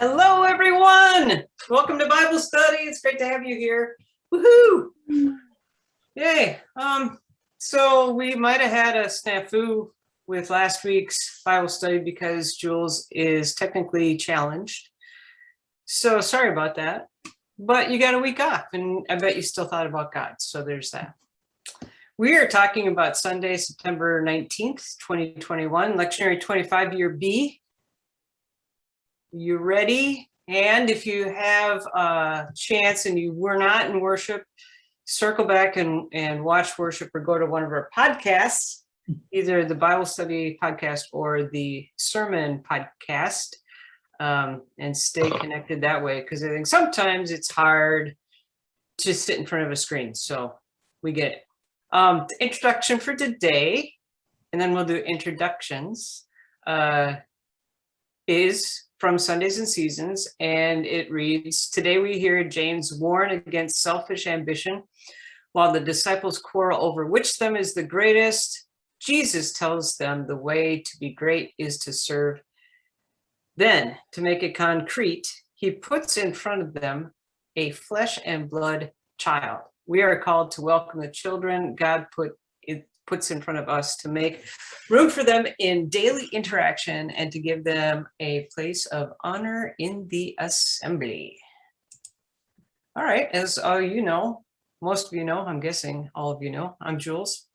Hello, everyone. Welcome to Bible study. It's great to have you here. Woohoo! Yay. So we might have had a snafu with last week's Bible study because Jules is technically challenged. So sorry about that. But you got a week off, and I bet you still thought about God. So there's that. We are talking about Sunday, September 19th, 2021, Lectionary 25, Year B. You ready? And if you have a chance and you were not in worship, circle back and watch worship or go to one of our podcasts, either the Bible study podcast or the sermon podcast, and stay connected that way. Because I think sometimes it's hard to sit in front of a screen. So we get it. The introduction for today, and then we'll do introductions, is from Sundays and Seasons, and it reads, "Today we hear James warn against selfish ambition. While the disciples quarrel over which of them is the greatest, Jesus tells them the way to be great is to serve. Then, to make it concrete, he puts in front of them a flesh and blood child. We are called to welcome the children God puts in front of us, to make room for them in daily interaction and to give them a place of honor in the assembly." All right, as all you know, most of you know, I'm guessing all of you know, I'm Jules.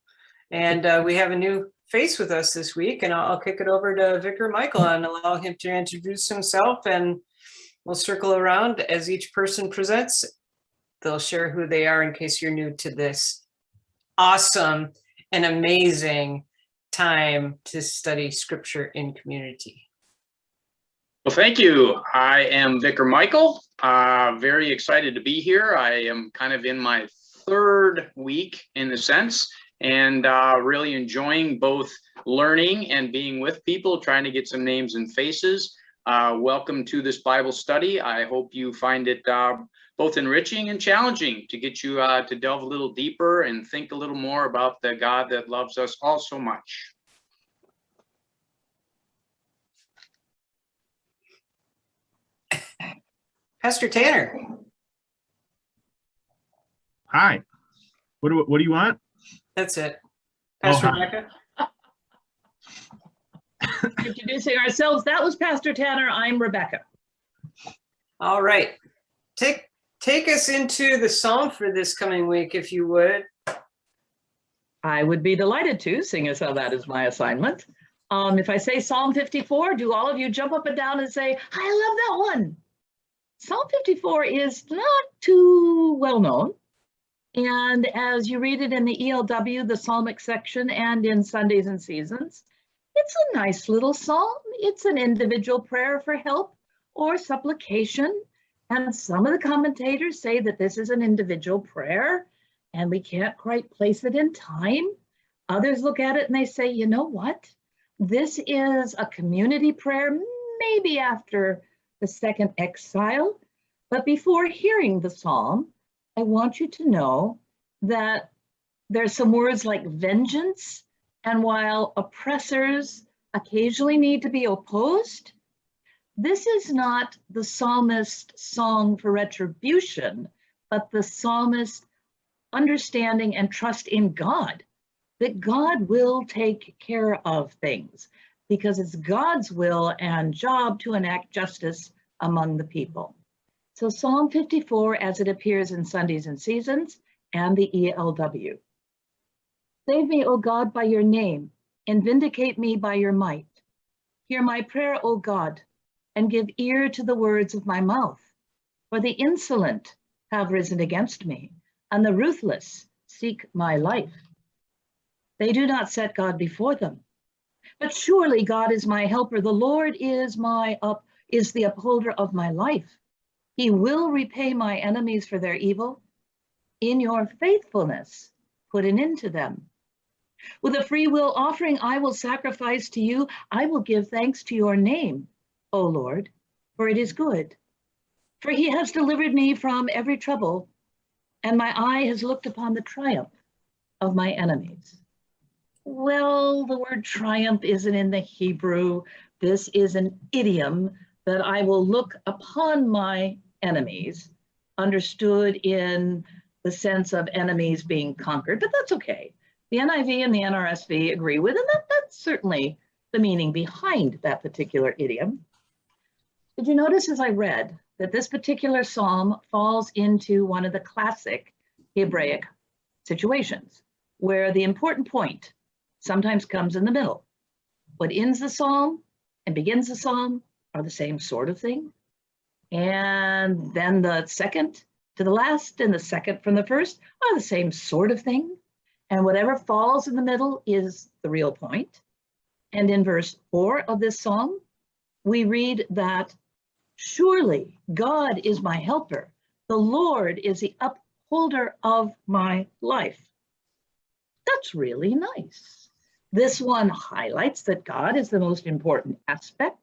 And we have a new face with us this week, and I'll kick it over to Vicar Michael and allow him to introduce himself, and we'll circle around as each person presents. They'll share who they are in case you're new to this awesome an amazing time to study scripture in community. Well, thank you. I am Vicar Michael. Very excited to be here. I am kind of in my third week in a sense, and really enjoying both learning and being with people, trying to get some names and faces. Welcome to this Bible study. I hope you find it both enriching and challenging to get you to delve a little deeper and think a little more about the God that loves us all so much. Pastor Tanner. Hi. What do you want? That's it. Pastor Rebecca. Introducing ourselves, that was Pastor Tanner. I'm Rebecca. All right. Take us into the psalm for this coming week, if you would. I would be delighted to, seeing as how that is my assignment. If I say Psalm 54, do all of you jump up and down and say, I love that one? Psalm 54 is not too well known. And as you read it in the ELW, the Psalmic section, and in Sundays and Seasons, it's a nice little psalm. It's an individual prayer for help or supplication. And some of the commentators say that this is an individual prayer and we can't quite place it in time. Others look at it and they say, you know what? This is a community prayer, maybe after the second exile. But before hearing the psalm, I want you to know that there's some words like vengeance, and while oppressors occasionally need to be opposed, this is not the psalmist's song for retribution, but the psalmist's understanding and trust in God, that God will take care of things because it's God's will and job to enact justice among the people. So Psalm 54, as it appears in Sundays and Seasons and the ELW. Save me, O God, by your name, and vindicate me by your might. Hear my prayer, O God, and give ear to the words of my mouth. For the insolent have risen against me, and the ruthless seek my life. They do not set God before them. But surely God is my helper. The Lord is the upholder of my life. He will repay my enemies for their evil. In your faithfulness, put an end to them. With a free will offering, I will sacrifice to you. I will give thanks to your name, O Lord, for it is good. For he has delivered me from every trouble, and my eye has looked upon the triumph of my enemies. Well, the word triumph isn't in the Hebrew. This is an idiom that I will look upon my enemies, understood in the sense of enemies being conquered, but that's okay. The NIV and the NRSV agree with, and that's certainly the meaning behind that particular idiom. Did you notice as I read that this particular psalm falls into one of the classic Hebraic situations where the important point sometimes comes in the middle? What ends the psalm and begins the psalm are the same sort of thing. And then the second to the last and the second from the first are the same sort of thing. And whatever falls in the middle is the real point. And in verse 4 of this psalm, we read that, surely God is my helper. The Lord is the upholder of my life. That's really nice. This one highlights that God is the most important aspect.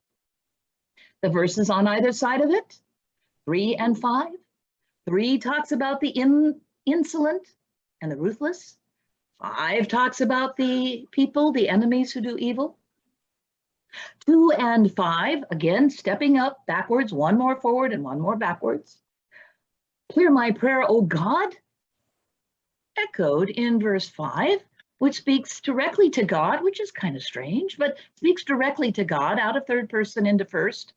The verses on either side of it, 3 and 5. 3 talks about the insolent and the ruthless. 5 talks about the people, the enemies who do evil. 2 and 5, again, stepping up backwards, one more forward and one more backwards. Hear my prayer, O God, echoed in verse 5, which speaks directly to God, which is kind of strange, but speaks directly to God out of third person into first.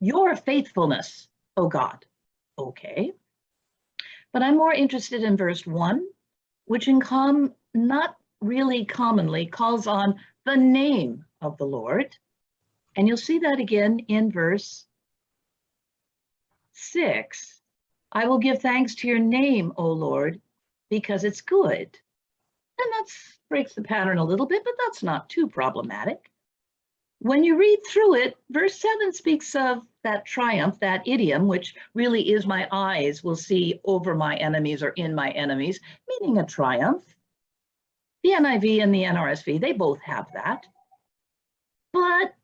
Your faithfulness, O God. Okay. But I'm more interested in verse 1, which not really commonly calls on the name of the Lord. And you'll see that again in verse 6. I will give thanks to your name, O Lord, because it's good. And that breaks the pattern a little bit, but that's not too problematic. When you read through it, verse 7 speaks of that triumph, that idiom, which really is my eyes will see over my enemies or in my enemies, meaning a triumph. The NIV and the NRSV, they both have that. But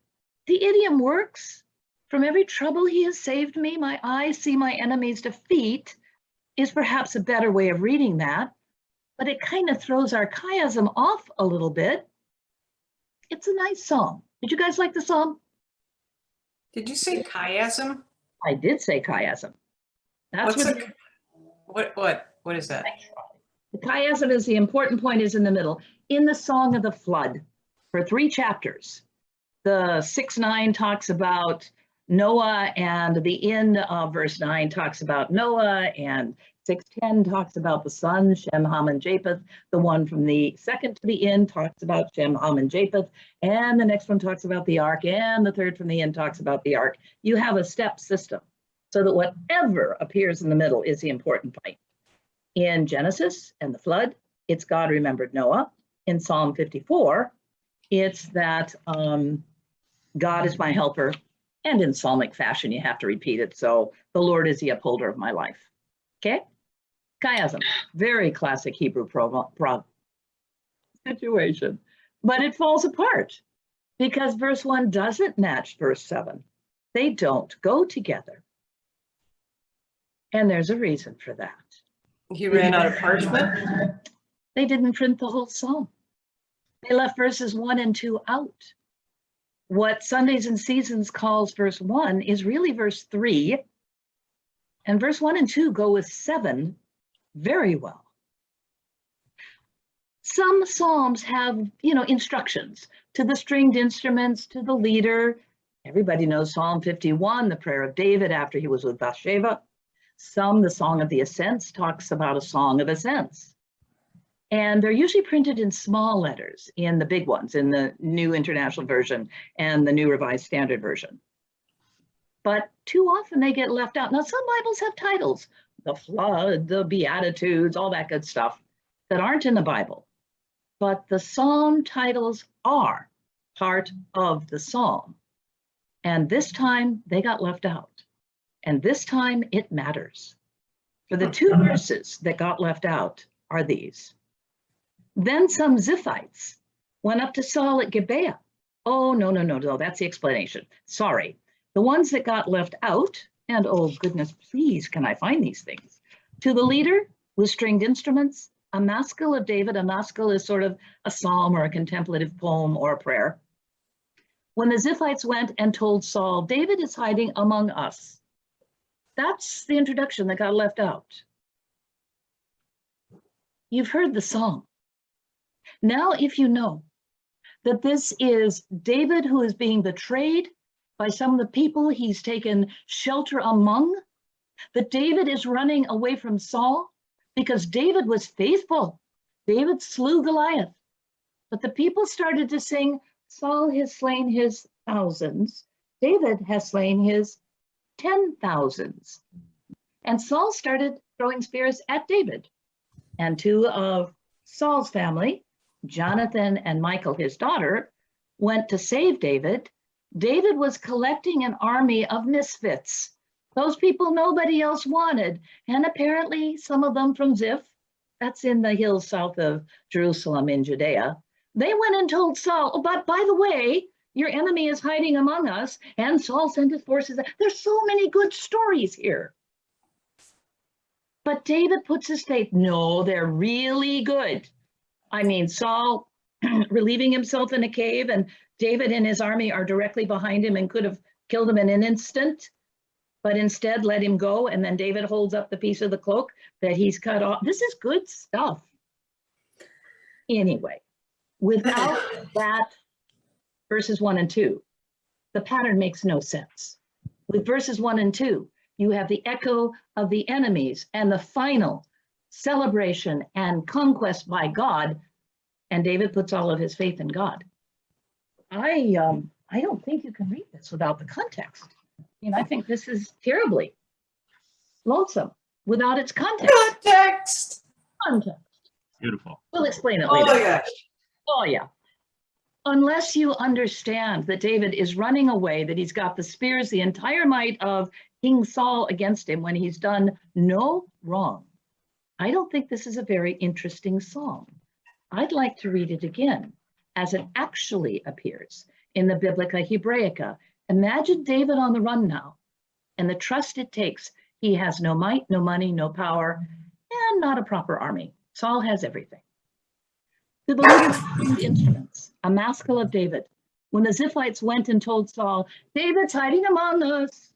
the idiom works. From every trouble he has saved me, my eyes see my enemies' defeat, is perhaps a better way of reading that. But it kind of throws our chiasm off a little bit. It's a nice psalm. Did you guys like the psalm? Did you say chiasm? I did say chiasm. That's what is that? The chiasm is the important point is in the middle. In the Song of the Flood, for 3 chapters, the 6:9 talks about Noah, and the end of verse 9 talks about Noah, and 6:10 talks about the sons, Shem, Ham, and Japheth. The one from the second to the end talks about Shem, Ham, and Japheth, and the next one talks about the ark, and the third from the end talks about the ark. You have a step system so that whatever appears in the middle is the important point. In Genesis and the flood, it's God remembered Noah. In Psalm 54, it's that God is my helper. And in psalmic fashion, you have to repeat it. So the Lord is the upholder of my life. Okay? Chiasm, very classic Hebrew situation. But it falls apart because verse 1 doesn't match verse 7. They don't go together. And there's a reason for that. He ran out of parchment? They didn't print the whole psalm. They left verses 1 and 2 out. What Sundays and Seasons calls verse 1 is really verse 3. And verse 1 and 2 go with 7 very well. Some psalms have, instructions to the stringed instruments, to the leader. Everybody knows Psalm 51, the prayer of David after he was with Bathsheba. Some, the Song of the Ascents, talks about a song of ascents. And they're usually printed in small letters, in the big ones, in the New International Version and the New Revised Standard Version. But too often they get left out. Now, some Bibles have titles, the flood, the Beatitudes, all that good stuff that aren't in the Bible. But the psalm titles are part of the psalm. And this time they got left out. And this time it matters. For the 2 verses that got left out are these. Then some Ziphites went up to Saul at Gibeah. Oh, no, that's the explanation. Sorry. The ones that got left out, and oh goodness, please, can I find these things? To the leader with stringed instruments, a maskil of David. A maskil is sort of a psalm or a contemplative poem or a prayer. when the Ziphites went and told Saul, David is hiding among us. That's the introduction that got left out. You've heard the song. Now, if you know that this is David who is being betrayed by some of the people he's taken shelter among, that David is running away from Saul because David was faithful. David slew Goliath. But the people started to sing, Saul has slain his thousands. David has slain his 10,000s. And Saul started throwing spears at David. And two of Saul's family, Jonathan and Michael, his daughter, went to save David. David was collecting an army of misfits. Those people nobody else wanted. And apparently some of them from Ziph, that's in the hills south of Jerusalem in Judea, they went and told Saul, oh, but by the way, your enemy is hiding among us. And Saul sent his forces. There's so many good stories here. But David puts his faith, no, they're really good. I mean, Saul relieving himself in a cave, and David and his army are directly behind him and could have killed him in an instant, but instead let him go. And then David holds up the piece of the cloak that he's cut off. This is good stuff. Anyway, without that, verses 1 and 2, the pattern makes no sense. With verses 1 and 2, you have the echo of the enemies and the final celebration and conquest by God, and David puts all of his faith in God. I don't think you can read this without the context. I mean, I think this is terribly lonesome without its context. Context. Beautiful. We'll explain it later. Oh, yeah. Oh, yeah. Unless you understand that David is running away, that he's got the spears, the entire might of King Saul against him when he's done no wrong, I don't think this is a very interesting song. I'd like to read it again as it actually appears in the Biblica Hebraica. Imagine David on the run now and the trust it takes. He has no might, no money, no power, and not a proper army. Saul has everything. To the little stringed instruments, a maskil of David. When the Ziphites went and told Saul, David's hiding among us.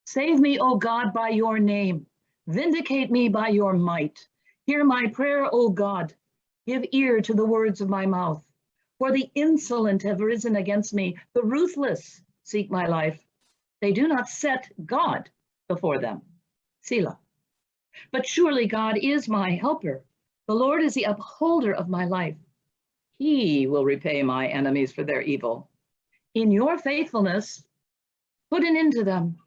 Save me, O God, by your name. Vindicate me by your might. Hear my prayer, O God. Give ear to the words of my mouth. For the insolent have risen against me. The ruthless seek my life. They do not set God before them. Selah. But surely God is my helper. The Lord is the upholder of my life. He will repay my enemies for their evil. In your faithfulness, put an end to them.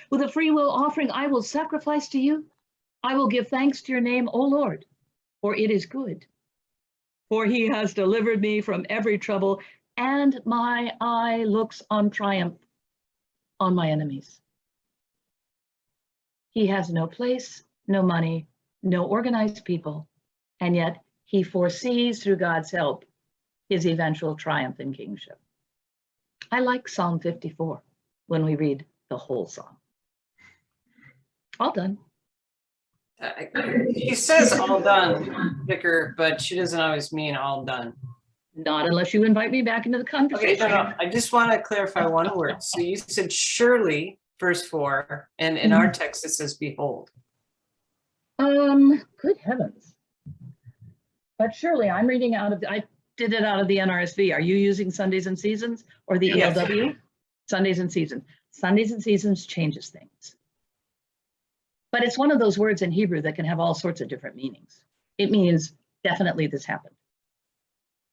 With a free will offering, I will sacrifice to you. I will give thanks to your name, O Lord, for it is good. For he has delivered me from every trouble, and my eye looks on triumph on my enemies. He has no place, no money, no organized people, and yet he foresees through God's help his eventual triumph in kingship. I like Psalm 54 when we read the whole song. All done. She says all done, Vicar, but she doesn't always mean all done. Not unless you invite me back into the Okay, conversation. no. I just want to clarify one word. So you said surely, verse 4, and in our text it says behold. Good heavens. But surely I'm reading out of, I did it out of the NRSV. Are you using Sundays and Seasons or the Yes. ELW? Sundays and Seasons. Sundays and Seasons changes things. But it's one of those words in Hebrew that can have all sorts of different meanings. It means definitely this happened.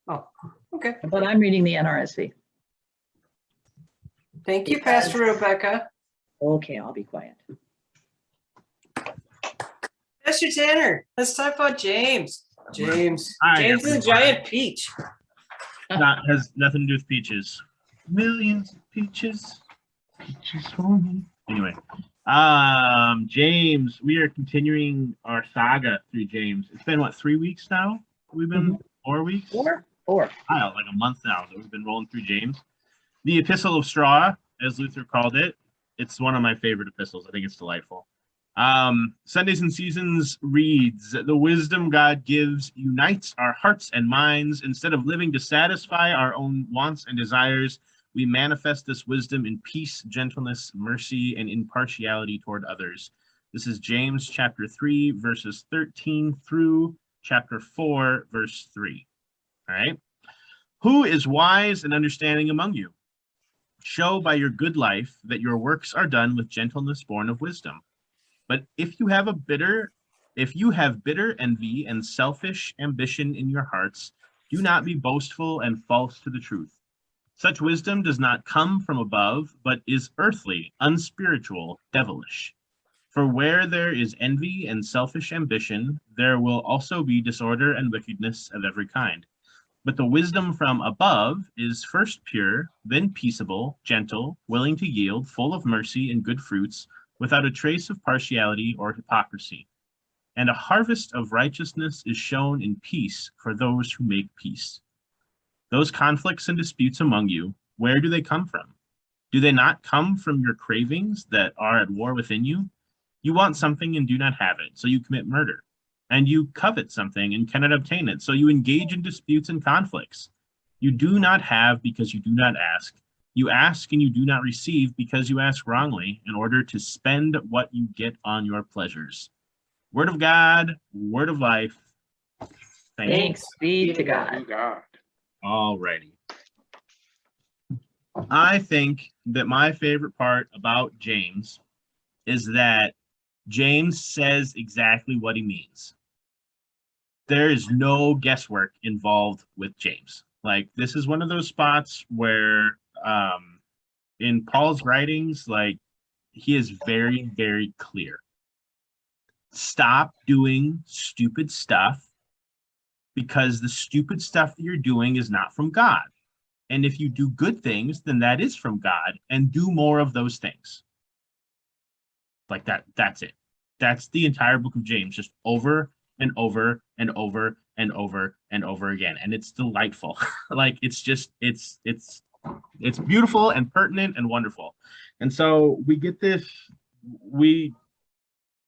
Oh, okay. But I'm reading the NRSV. Thank you, Pastor Rebecca. Okay, I'll be quiet. Pastor Tanner, let's talk about James. James. Hi, James is a giant peach. Has nothing to do with peaches. Millions of peaches. Peaches for me. Anyway, James, we are continuing our saga through James. It's been what, 3 weeks now? We've been 4 weeks? Four. Like a month now that we've been rolling through James. The Epistle of Straw, as Luther called it. It's one of my favorite epistles. I think it's delightful. Sundays and Seasons reads, the wisdom God gives unites our hearts and minds. Instead of living to satisfy our own wants and desires, we manifest this wisdom in peace, gentleness, mercy, and impartiality toward others. This is James chapter 3, verses 13 through chapter 4, verse 3. All right. Who is wise and understanding among you? Show by your good life that your works are done with gentleness born of wisdom. But if you have bitter envy and selfish ambition in your hearts, do not be boastful and false to the truth. Such wisdom does not come from above, but is earthly, unspiritual, devilish. For where there is envy and selfish ambition, there will also be disorder and wickedness of every kind. But the wisdom from above is first pure, then peaceable, gentle, willing to yield, full of mercy and good fruits, without a trace of partiality or hypocrisy. And a harvest of righteousness is shown in peace for those who make peace. Those conflicts and disputes among you, where do they come from? Do they not come from your cravings that are at war within you? You want something and do not have it, so you commit murder. And you covet something and cannot obtain it, so you engage in disputes and conflicts. You do not have because you do not ask. You ask and you do not receive because you ask wrongly, in order to spend what you get on your pleasures. Word of God, word of life. Thanks be to God. All righty. I think that my favorite part about James is that James says exactly what he means. There is no guesswork involved with James. Like, this is one of those spots where in Paul's writings, like, he is very, very clear. Stop doing stupid stuff, because the stupid stuff that you're doing is not from God. And if you do good things, then that is from God, and do more of those things. Like that, that's it. That's the entire book of James, just over and over and over and over and over again. And it's delightful. Like, it's just, it's beautiful and pertinent and wonderful. And so we get this,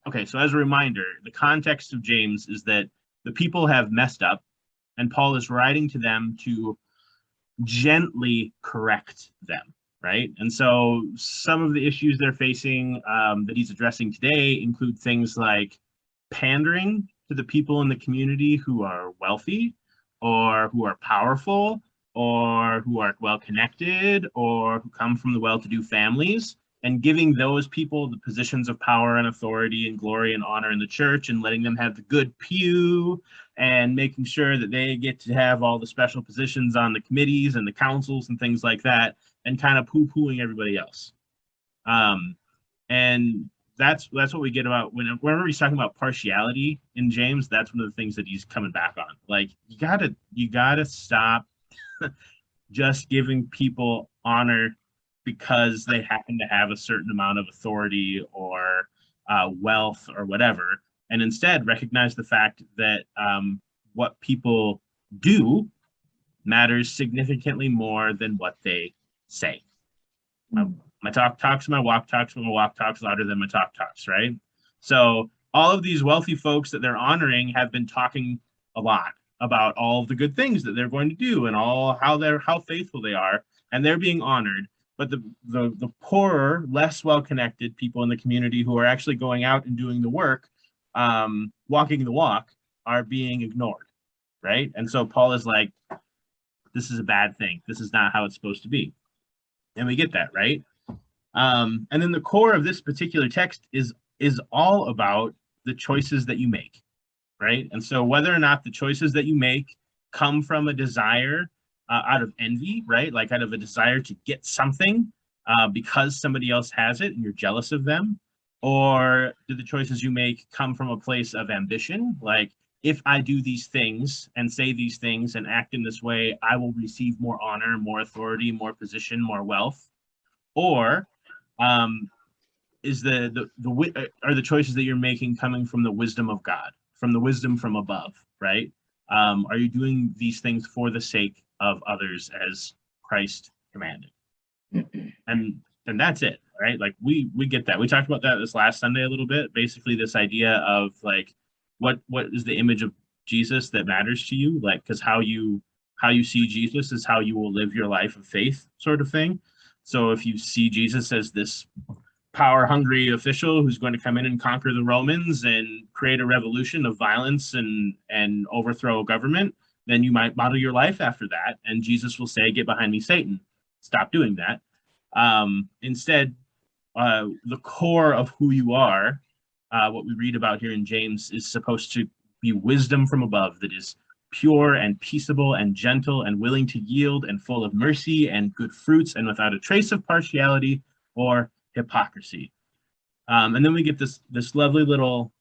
okay, so as a reminder, the context of James is that the people have messed up, and Paul is writing to them to gently correct them, right? And so some of the issues they're facing that he's addressing today include things like pandering to the people in the community who are wealthy, or who are powerful, or who are well-connected, or who come from the well-to-do families, and giving those people the positions of power and authority and glory and honor in the church, and letting them have the good pew, and making sure that they get to have all the special positions on the committees and the councils and things like that, and kind of poo-pooing everybody else. And that's what we get about whenever he's talking about partiality in James. That's one of the things that he's coming back on. Like, you gotta stop just giving people honor because they happen to have a certain amount of authority or wealth or whatever, and instead recognize the fact that what people do matters significantly more than what they say. My talk talks, my walk talks, my walk talks louder than my talk talks, right? So all of these wealthy folks that they're honoring have been talking a lot about all of the good things that they're going to do and how faithful they are, and they're being honored. But the poorer, less well-connected people in the community who are actually going out and doing the work, walking the walk, are being ignored, right? And so Paul is like, this is a bad thing. This is not how it's supposed to be. And we get that, right? And then the core of this particular text is all about the choices that you make, right? And so whether or not the choices that you make come from a desire out of envy, right? Like out of a desire to get something because somebody else has it and you're jealous of them, or do the choices you make come from a place of ambition? Like, if I do these things and say these things and act in this way, I will receive more honor, more authority, more position, more wealth. Or are the choices that you're making coming from the wisdom of God, from the wisdom from above, right? Are you doing these things for the sake of others as Christ commanded? And And that's it, right? Like we get that. We talked about that this last Sunday a little bit. Basically, this idea of like what is the image of Jesus that matters to you? Like, because how you see Jesus is how you will live your life of faith, sort of thing. So if you see Jesus as this power-hungry official who's going to come in and conquer the Romans and create a revolution of violence and overthrow a government, then you might model your life after that. And Jesus will say, "Get behind me, Satan." Stop doing that. Instead, the core of who you are, what we read about here in James, is supposed to be wisdom from above that is pure and peaceable and gentle and willing to yield and full of mercy and good fruits and without a trace of partiality or hypocrisy. And then we get this lovely little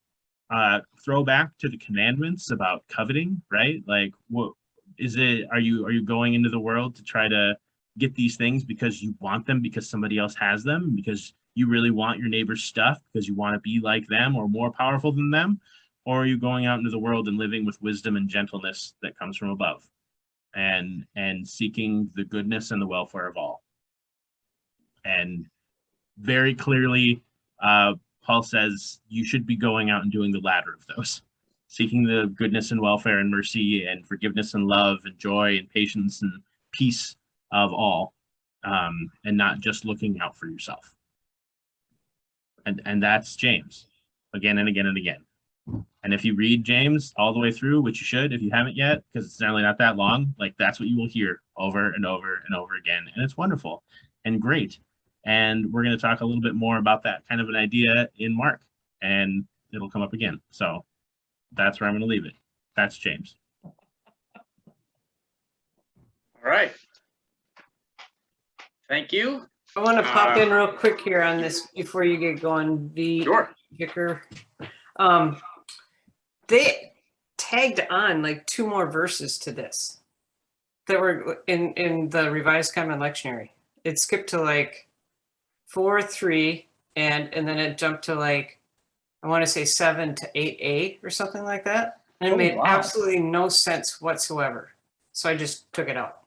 throwback to the commandments about coveting, right? Like, what is it? Are you going into the world to try to get these things because you want them because somebody else has them, because you really want your neighbor's stuff because you want to be like them or more powerful than them? Or are you going out into the world and living with wisdom and gentleness that comes from above and seeking the goodness and the welfare of all? And very clearly, Paul says you should be going out and doing the latter of those, seeking the goodness and welfare and mercy and forgiveness and love and joy and patience and peace of all, and not just looking out for yourself. And that's James again and again and again. And if you read James all the way through, which you should if you haven't yet, because it's generally not that long, like that's what you will hear over and over and over again. And it's wonderful and great. And we're going to talk a little bit more about that kind of an idea in Mark, and it'll come up again. So that's where I'm going to leave it. That's James. All right. Thank you. I want to pop in real quick here on this before you get going. Sure. Vicar. They tagged on like 2 more verses to this that were in the Revised Common Lectionary. It skipped to like 4:3 and then it jumped to like, I want to say 7 to 8a or something like that. And it made absolutely no sense whatsoever. So I just took it out.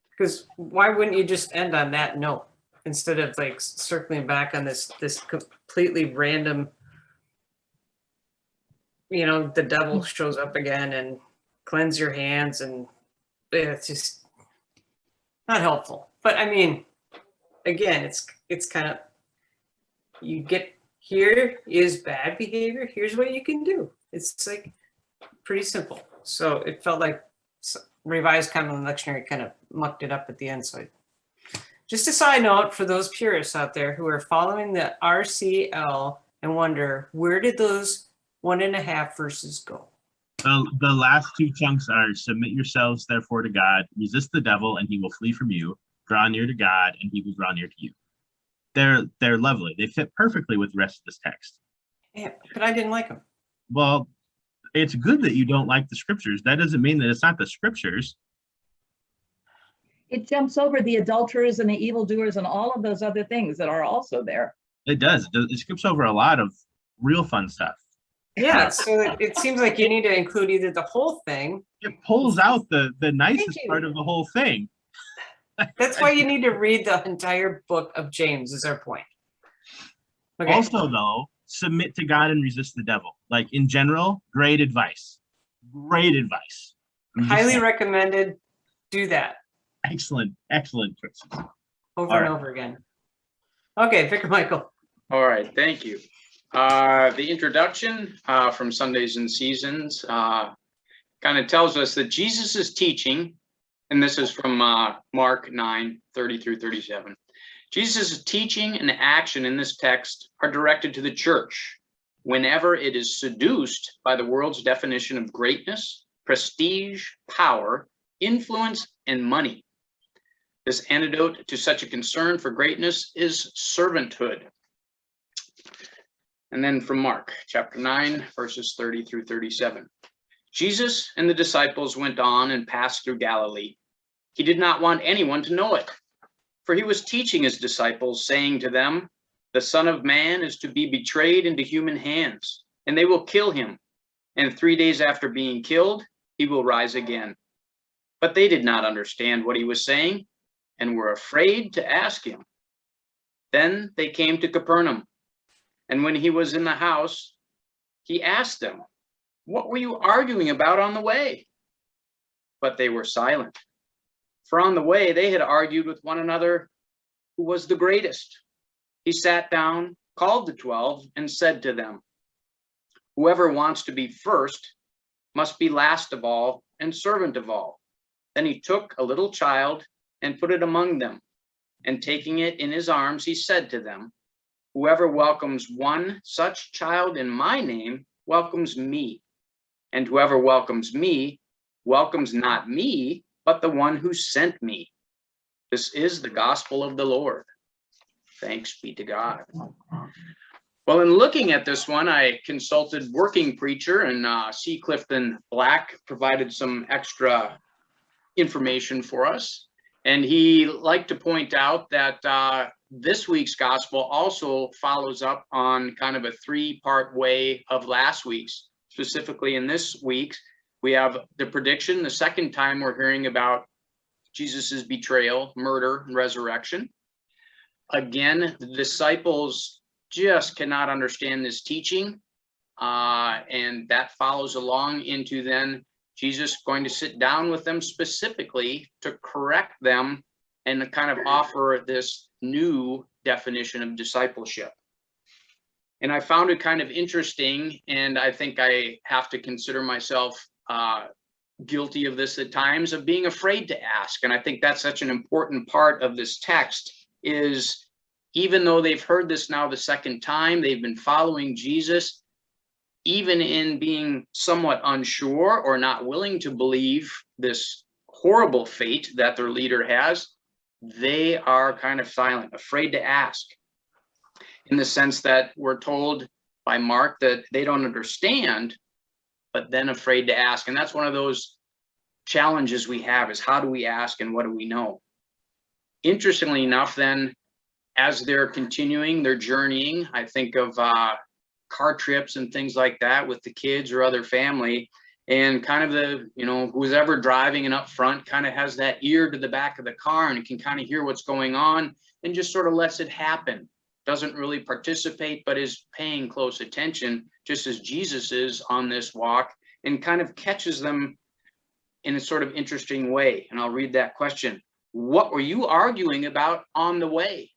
Because why wouldn't you just end on that note instead of like circling back on this completely random, the devil shows up again and cleanse your hands, and it's just not helpful. But I mean, again, it's kind of, you get, here is bad behavior, here's what you can do. It's like pretty simple. So it felt like Revised Common Lectionary kind of mucked it up at the end. So just a side note for those purists out there who are following the RCL and wonder, where did those 1.5 verses go? The last 2 chunks are: submit yourselves therefore to God, resist the devil and he will flee from you, draw near to God and he will draw near to you. They're lovely. They fit perfectly with the rest of this text. Yeah, but I didn't like them. Well, it's good that you don't like the scriptures. That doesn't mean that it's not the scriptures. It jumps over the adulterers and the evildoers and all of those other things that are also there. It does. It skips over a lot of real fun stuff. Yeah, so it seems like you need to include either the whole thing. It pulls out the nicest part of the whole thing. That's why you need to read the entire book of James, is our point. Okay. Also, though, submit to God and resist the devil. Like, in general, great advice. Great advice. Highly recommended. Do that. Excellent choices. Over and over again. Okay, Vicar Michael. All right, thank you. The introduction from Sundays and Seasons kind of tells us that Jesus is teaching, and this is from Mark 9:30 through 37. Jesus' teaching and action in this text are directed to the church whenever it is seduced by the world's definition of greatness, prestige, power, influence, and money. This antidote to such a concern for greatness is servanthood. And then from Mark chapter 9, verses 30 through 37. Jesus and the disciples went on and passed through Galilee. He did not want anyone to know it, for he was teaching his disciples, saying to them, "The Son of Man is to be betrayed into human hands, and they will kill him. And 3 days after being killed, he will rise again." But they did not understand what he was saying and were afraid to ask him. Then they came to Capernaum. And when he was in the house, he asked them, "What were you arguing about on the way?" But they were silent. For on the way, they had argued with one another who was the greatest. He sat down, called the 12, and said to them, "Whoever wants to be first must be last of all and servant of all." Then he took a little child and put it among them. And taking it in his arms, he said to them, "Whoever welcomes one such child in my name welcomes me. And whoever welcomes me welcomes not me, but the one who sent me." This is the gospel of the Lord. Thanks be to God. Well, in looking at this one, I consulted Working Preacher, and C. Clifton Black provided some extra information for us. And he liked to point out that this week's gospel also follows up on kind of a three-part way of last week's. Specifically in this week's, we have the prediction. The second time we're hearing about Jesus's betrayal, murder, and resurrection. Again, the disciples just cannot understand this teaching. And that follows along into then Jesus going to sit down with them specifically to correct them and to kind of offer this new definition of discipleship. And I found it kind of interesting, and I think I have to consider myself guilty of this at times, of being afraid to ask. And I think that's such an important part of this text, is even though they've heard this now the second time, they've been following Jesus, even in being somewhat unsure or not willing to believe this horrible fate that their leader has, they are kind of silent, afraid to ask, in the sense that we're told by Mark that they don't understand, but then afraid to ask. And that's one of those challenges we have, is how do we ask and what do we know? Interestingly enough, then, as they're continuing their journeying, I think of car trips and things like that with the kids or other family, and kind of the, who's ever driving and up front kind of has that ear to the back of the car and can kind of hear what's going on and just sort of lets it happen. Doesn't really participate, but is paying close attention, just as Jesus is on this walk, and kind of catches them in a sort of interesting way. And I'll read that question. What were you arguing about on the way?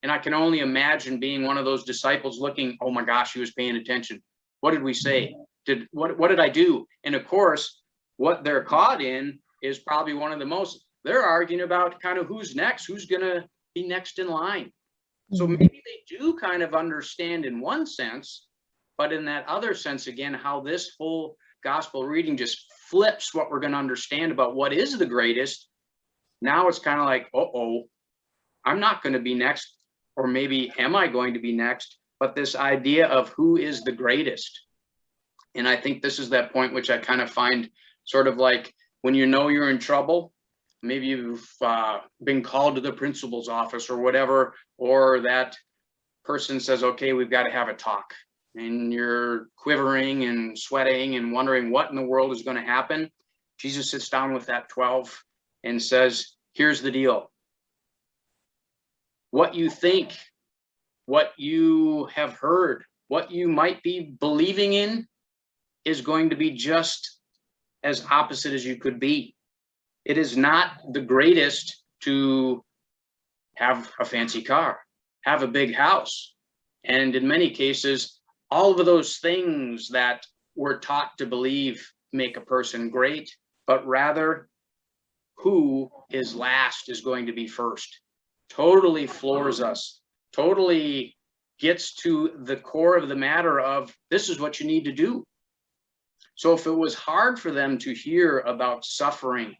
And I can only imagine being one of those disciples looking, oh my gosh, he was paying attention. What did we say? What did I do? And of course, what they're caught in is probably one of the most, they're arguing about kind of who's next, who's going to be next in line. So maybe they do kind of understand in one sense, but in that other sense, again, how this whole gospel reading just flips what we're going to understand about what is the greatest. Now it's kind of like, uh-oh, I'm not going to be next, or maybe am I going to be next? But this idea of who is the greatest. And I think this is that point which I kind of find sort of like when you know you're in trouble, maybe you've been called to the principal's office or whatever, or that person says, okay, we've got to have a talk. And you're quivering and sweating and wondering what in the world is going to happen. Jesus sits down with that 12 and says, here's the deal. What you think, what you have heard, what you might be believing in is going to be just as opposite as you could be. It is not the greatest to have a fancy car, have a big house, and in many cases, all of those things that we're taught to believe make a person great, but rather who is last is going to be first. Totally floors us, totally gets to the core of the matter of this is what you need to do. So if it was hard for them to hear about suffering,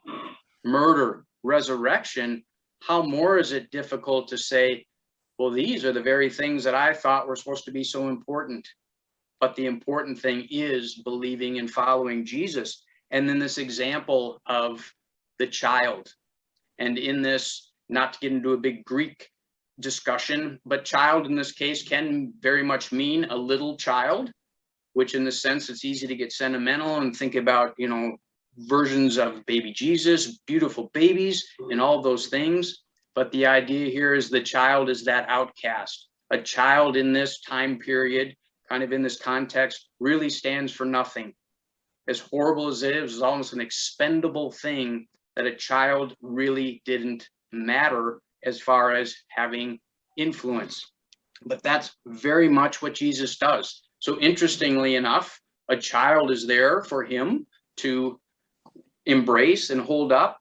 murder, resurrection, how more is it difficult to say, well, these are the very things that I thought were supposed to be so important. But the important thing is believing and following Jesus. And then this example of the child. And in this, not to get into a big Greek discussion, but child in this case can very much mean a little child, which in the sense it's easy to get sentimental and think about, versions of baby Jesus, beautiful babies and all those things. But the idea here is the child is that outcast. A child in this time period, kind of in this context, really stands for nothing. As horrible as it is, it's almost an expendable thing that a child really didn't matter as far as having influence. But that's very much what Jesus does. So interestingly enough, a child is there for him to embrace and hold up,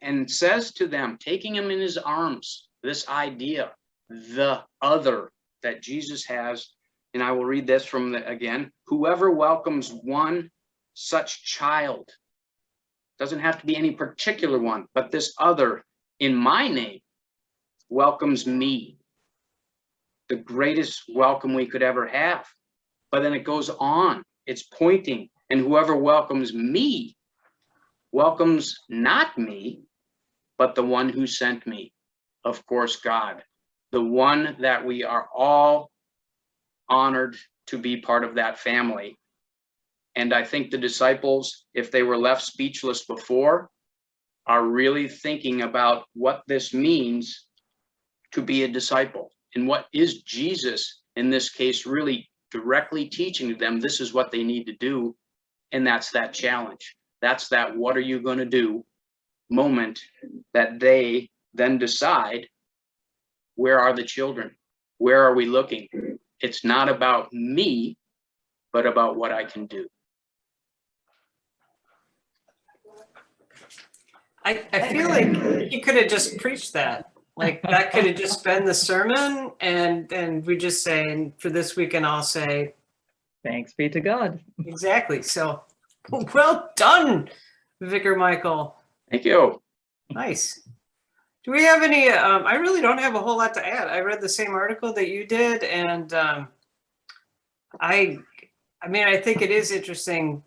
and says to them, taking him in his arms, this idea, the other that Jesus has. And I will read this from again, whoever welcomes one such child, doesn't have to be any particular one, but this other in my name welcomes me. The greatest welcome we could ever have. But then it goes on, it's pointing, and whoever welcomes me welcomes not me, but the one who sent me, of course, God, the one that we are all honored to be part of that family. And I think the disciples, if they were left speechless before, are really thinking about what this means to be a disciple, and what is Jesus, in this case, really directly teaching them. This is what they need to do, and that's that challenge. That's that what are you going to do moment that they then decide, where are the children? Where are we looking? It's not about me, but about what I can do. I feel like he could have just preached that. Like that could have just been the sermon, and we just say, and for this weekend I'll say, Thanks be to God. exactly. So well done, Vicar Michael. Thank you. Nice. Do we have any, I really don't have a whole lot to add. I read the same article that you did, and I mean, I think it is interesting,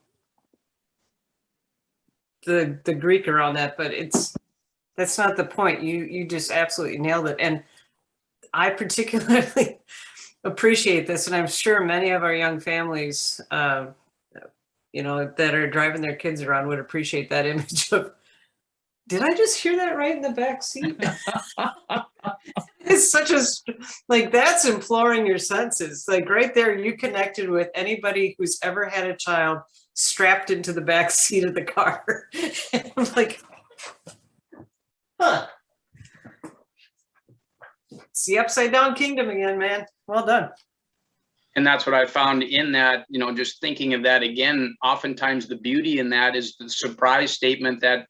the Greek around that, but that's not the point. You just absolutely nailed it. And I particularly appreciate this, and I'm sure many of our young families, you know, that are driving their kids around would appreciate that image of, did I just hear that right in the back seat? It's such a, like, that's imploring your senses. Like right there, you connected with anybody who's ever had a child strapped into the back seat of the car. And I'm like, huh. It's the upside down kingdom again, man. Well done. And that's what I found in that, you know, just thinking of that again, oftentimes the beauty in that is the surprise statement that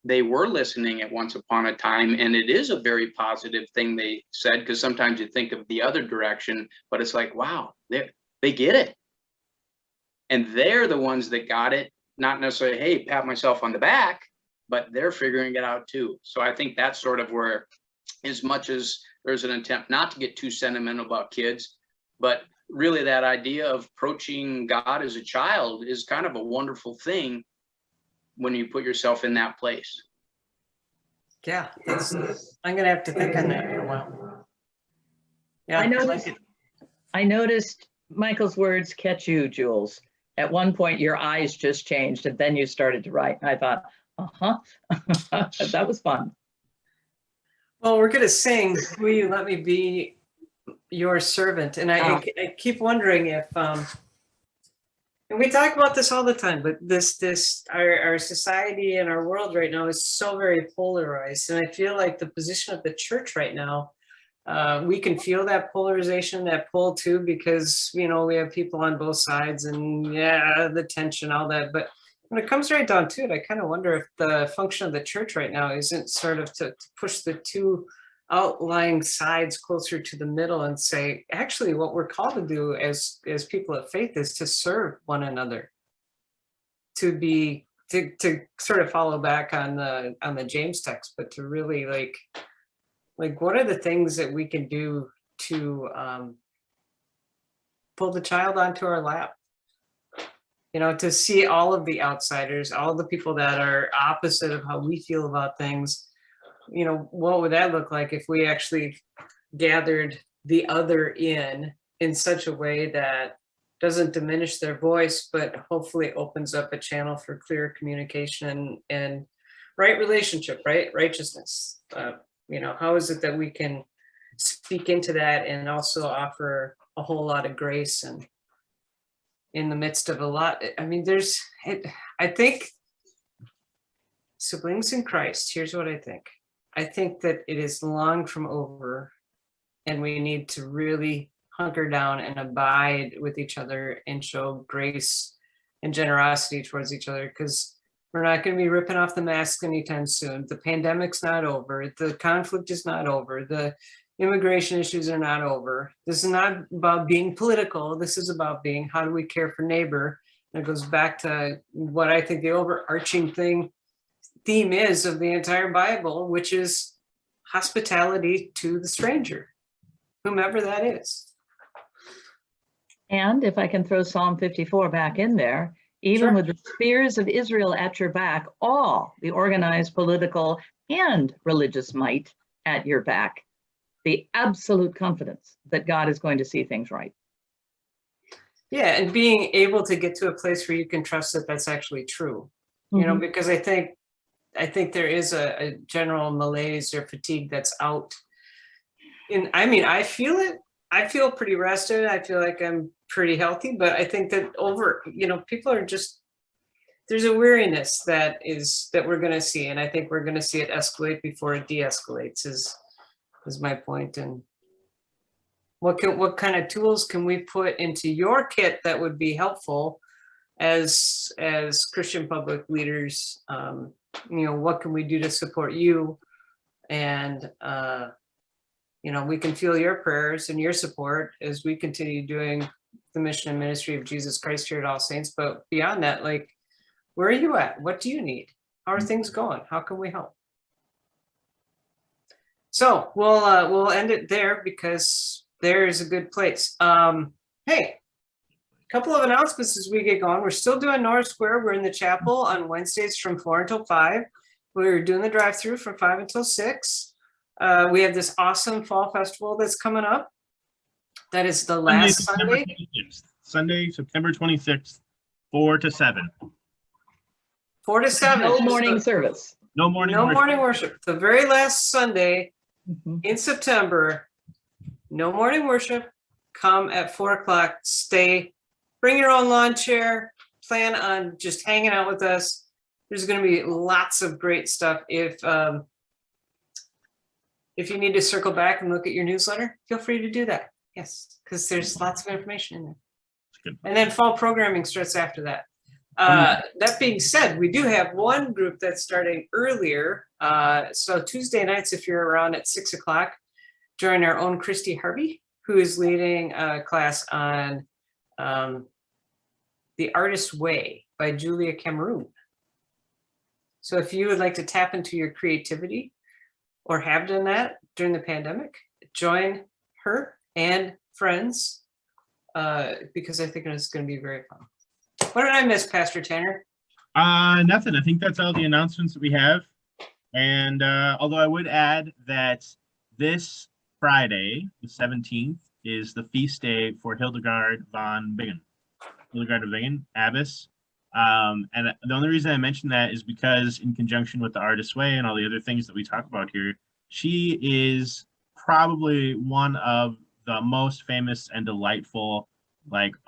they were listening at once upon a time. And it is a very positive thing they said, because sometimes you think of the other direction, but it's like, wow, they get it. And they're the ones that got it, not necessarily, hey, pat myself on the back, but they're figuring it out too. So I think that's sort of where, as much as there's an attempt not to get too sentimental about kids, but really that idea of approaching God as a child is kind of a wonderful thing when you put yourself in that place. Yeah, I'm gonna have to think on that for a while. Yeah, I noticed Michael's words catch you, Jules. At one point, your eyes just changed, and then you started to write. And I thought, that was fun. Well, we're gonna sing "Will You Let Me Be Your Servant," and I keep wondering if, and we talk about this all the time, but our society and our world right now is so very polarized, and I feel like the position of the church right now, we can feel that polarization, that pull too, because, you know, we have people on both sides, and yeah, the tension, all that. But when it comes right down to it, I kind of wonder if the function of the church right now isn't sort of to push the two outlying sides closer to the middle and say, actually, what we're called to do as people of faith is to serve one another, to sort of follow back on the James text, but to really like what are the things that we can do to pull the child onto our lap, you know, to see all of the outsiders, all the people that are opposite of how we feel about things. You know, what would that look like if we actually gathered the other in such a way that doesn't diminish their voice, but hopefully opens up a channel for clear communication and right relationship, right? Righteousness. how is it that we can speak into that and also offer a whole lot of grace and in the midst of a lot. I mean, I think siblings in Christ, here's what I think. I think that it is long from over and we need to really hunker down and abide with each other and show grace and generosity towards each other, because we're not going to be ripping off the mask anytime soon. The pandemic's not over. The conflict is not over. The immigration issues are not over. This is not about being political. This is about being, how do we care for neighbor? And it goes back to what I think the overarching theme is of the entire Bible, which is hospitality to the stranger, whomever that is. And if I can throw Psalm 54 back in there, even Sure. with the spears of Israel at your back, all the organized political and religious might at your back, the absolute confidence that God is going to see things right. Yeah, and being able to get to a place where you can trust that that's actually true, Mhm. because I think there is a general malaise or fatigue that's out. I feel it. I feel pretty rested. I feel like I'm pretty healthy, but I think that people are just, there's a weariness that we're going to see. And I think we're going to see it escalate before it de-escalates is my point. And what kind of tools can we put into your kit that would be helpful as Christian public leaders? What can we do to support you? And, we can feel your prayers and your support as we continue doing the mission and ministry of Jesus Christ here at All Saints. But beyond that, where are you at? What do you need? How are things going? How can we help? So we'll end it there because there is a good place. Hey, a couple of announcements as we get going. We're still doing North Square. We're in the chapel on Wednesdays from 4 until 5. We're doing the drive-through from 5 until 6. We have this awesome fall festival that's coming up. That is the last Sunday. Sunday, September 26th, 4 to 7. 4 to 7. No morning service. No morning No worship. morning worship. The very last Sunday Mhm. in September, no morning worship. Come at 4 o'clock. Stay. Bring your own lawn chair. Plan on just hanging out with us. There's going to be lots of great stuff. If you need to circle back and look at your newsletter, feel free to do that. Yes, because there's lots of information in there. Good. And then fall programming starts after that. That being said, we do have one group that's starting earlier. So Tuesday nights, if you're around at 6 o'clock, join our own Christy Harvey, who is leading a class on The Artist's Way by Julia Cameroon. So if you would like to tap into your creativity or have done that during the pandemic, join her and friends because I think it's going to be very fun. What did I miss, Pastor Tanner? Nothing. I think that's all the announcements that we have. And although I would add that this Friday, the 17th, is the feast day for Hildegard von Bingen. Hildegard of Bingen, abbess. And the only reason I mention that is because in conjunction with the Artist's Way and all the other things that we talk about here, she is probably one of the most famous and delightful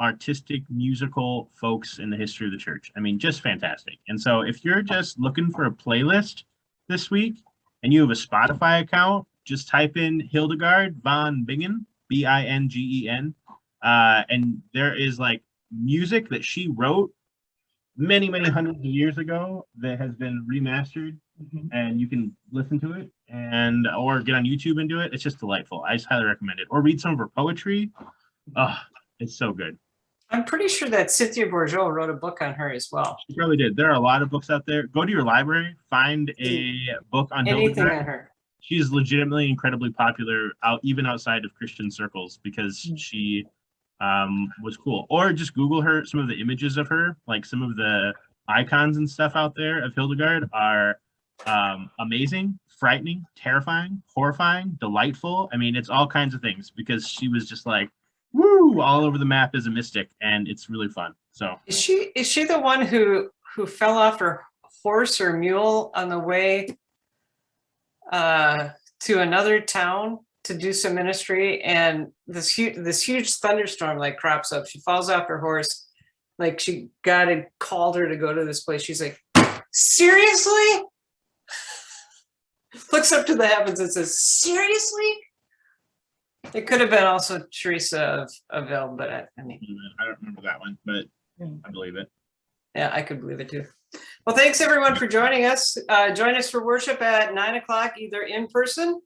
artistic musical folks in the history of the church. I mean, just fantastic. And so if you're just looking for a playlist this week and you have a Spotify account, just type in Hildegard von Bingen, Bingen, and there is music that she wrote many hundreds of years ago that has been remastered, and you can listen to it or get on YouTube and do it. It's just delightful. I just highly recommend it. Or read some of her poetry. Oh, it's so good. I'm pretty sure that Cynthia Bourgeois wrote a book on her as well. She probably did. There are a lot of books out there. Go to your library, find a book on Anything Hildegard. on her. She's legitimately incredibly popular even outside of Christian circles because she was cool. Or just Google her. Some of the images of her, some of the icons and stuff out there of Hildegard are amazing, frightening, terrifying, horrifying, delightful. I mean, it's all kinds of things because she was just woo, all over the map as a mystic, and it's really fun. So Is she the one who fell off her horse or mule on the way to another town to do some ministry, and this huge thunderstorm like crops up. She falls off her horse, like God had called her to go to this place. She's like, seriously? Looks up to the heavens and says, seriously? It could have been also Teresa of Ville, but I mean, I don't remember that one, but I believe it. yeah, I could believe it too. Well, thanks everyone for joining us. Join us for worship at 9 o'clock, either in person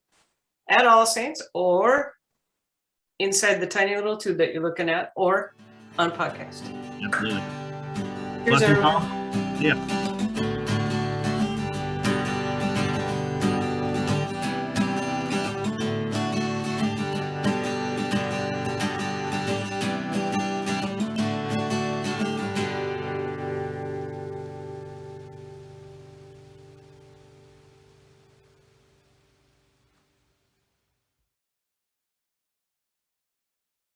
at All Saints or inside the tiny little tube that you're looking at, or on podcast. Absolutely. Cheers, Blessings everyone. all. Yeah.